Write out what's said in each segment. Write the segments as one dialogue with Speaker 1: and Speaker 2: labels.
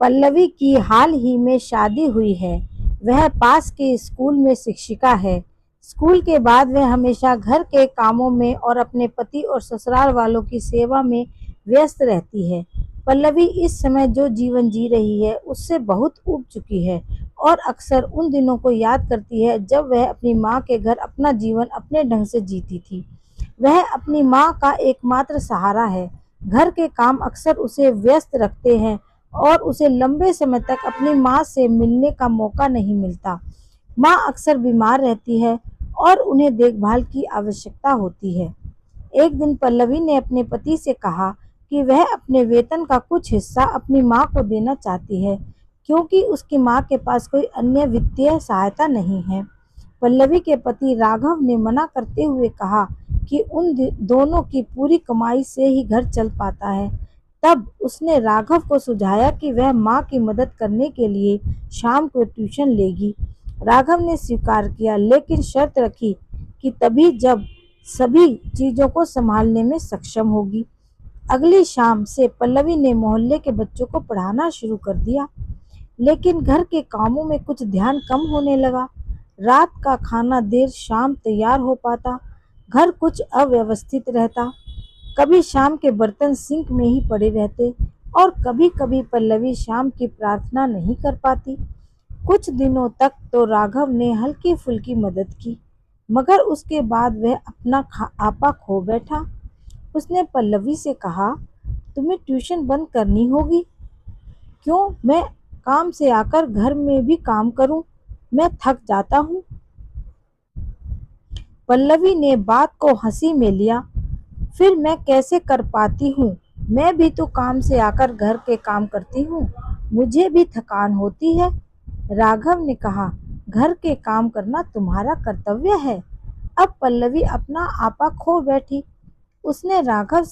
Speaker 1: पल्लवी की हाल ही में शादी हुई है। वह पास के स्कूल में शिक्षिका है। स्कूल के बाद वह हमेशा घर के कामों में और अपने पति और ससुराल वालों की सेवा में व्यस्त रहती है। पल्लवी इस समय जो जीवन जी रही है उससे बहुत ऊब चुकी है और अक्सर उन दिनों को याद करती है जब वह अपनी माँ के घर अपना जीवन अपने ढंग से जीती थी। वह अपनी माँ का एकमात्र सहारा है। घर के काम अक्सर उसे व्यस्त रखते हैं और उसे लंबे समय तक अपनी माँ से मिलने का मौका नहीं मिलता। माँ अक्सर बीमार रहती है और उन्हें देखभाल की आवश्यकता होती है। एक दिन पल्लवी ने अपने पति से कहा कि वह अपने वेतन का कुछ हिस्सा अपनी माँ को देना चाहती है, क्योंकि उसकी माँ के पास कोई अन्य वित्तीय सहायता नहीं है। पल्लवी के पति राघव ने मना करते हुए कहा कि उन दोनों की पूरी कमाई से ही घर चल पाता है। तब उसने राघव को सुझाया कि वह माँ की मदद करने के लिए शाम को ट्यूशन लेगी। राघव ने स्वीकार किया, लेकिन शर्त रखी कि तभी जब सभी चीजों को संभालने में सक्षम होगी। अगली शाम से पल्लवी ने मोहल्ले के बच्चों को पढ़ाना शुरू कर दिया, लेकिन घर के कामों में कुछ ध्यान कम होने लगा। रात का खाना देर शाम तैयार हो पाता, घर कुछ अव्यवस्थित रहता, कभी शाम के बर्तन सिंक में ही पड़े रहते और कभी-कभी पल्लवी शाम की प्रार्थना नहीं कर पाती। कुछ दिनों तक तो राघव ने हल्की-फुल्की मदद की, मगर उसके बाद वह अपना आपा खो बैठा। उसने पल्लवी से कहा, तुम्हें ट्यूशन बंद करनी होगी। क्यों मैं काम से आकर घर में भी काम करूं? मैं थक जाता हूं। पल्लवी ने बात को हंसी में लिया। फिर मैं कैसे कर पाती हूँ? मैं भी तो काम से आकर घर के काम करती हूँ, मुझे भी थकान होती है। राघव ने कहा, घर के काम करना तुम्हारा कर्तव्य है। अब पल्लवी अपना आपा खो बैठी। उसने राघव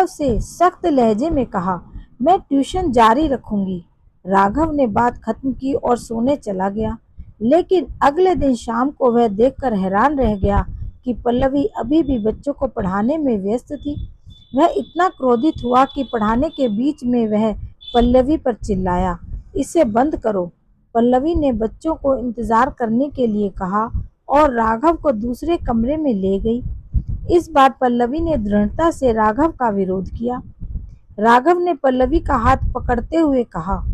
Speaker 1: से सख्त लहजे में कहा, मैं ट्यूशन जारी रखूंगी। राघव ने बात खत्म की और सोने चला गया, लेकिन अगले दिन शाम को वह देखकर हैरान रह गया कि पल्लवी अभी भी बच्चों को पढ़ाने में व्यस्त थी। वह इतना क्रोधित हुआ कि पढ़ाने के बीच में वह पल्लवी पर चिल्लाया, इसे बंद करो। पल्लवी ने बच्चों को इंतजार करने के लिए कहा और राघव को दूसरे कमरे में ले गई। इस बार पल्लवी ने दृढ़ता से राघव का विरोध किया। राघव ने पल्लवी का हाथ पकड़ते हुए कहा,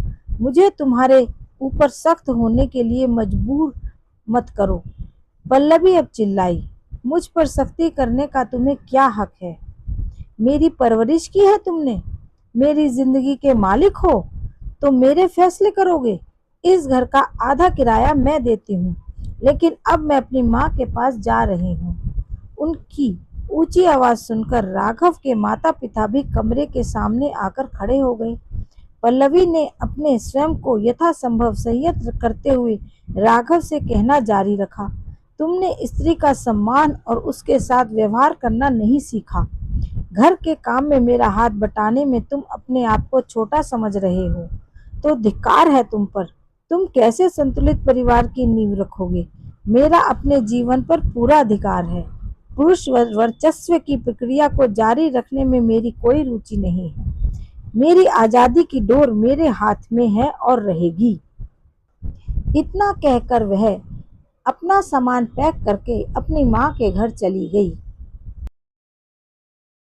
Speaker 1: मुझे तुम्हारे ऊपर सख्त होने के लिए मजबूर मत करो। पल्लवी अब चिल्लाई, मुझ पर सख्ती करने का तुम्हें क्या हक है? मेरी परवरिश की है तुमने, मेरी जिंदगी के मालिक हो तो मेरे फैसले करोगे। इस घर का आधा किराया मैं देती हूँ, लेकिन अब मैं अपनी माँ के पास जा रही हूँ। उनकी ऊंची आवाज सुनकर राघव के माता पिता भी कमरे के सामने आकर खड़े हो गए। पल्लवी ने अपने स्वयं को यथासंभव संयत करते हुए राघव से कहना जारी रखा, तुमने स्त्री का सम्मान और उसके साथ व्यवहार करना नहीं सीखा। घर के काम में मेरा हाथ बटाने में तुम अपने आप को छोटा समझ रहे हो, तो धिक्कार है तुम पर। तुम कैसे संतुलित परिवार की नींव रखोगे? मेरा अपने जीवन पर पूरा अधिकार है। पुरुष वर्चस्व की प्रक्रिया को जारी रखने में मेरी कोई रुचि नहीं है। मेरी आजादी की डोर मेरे हाथ में है और रहेगी। इतना कहकर वह अपना सामान पैक करके अपनी माँ के घर चली गई।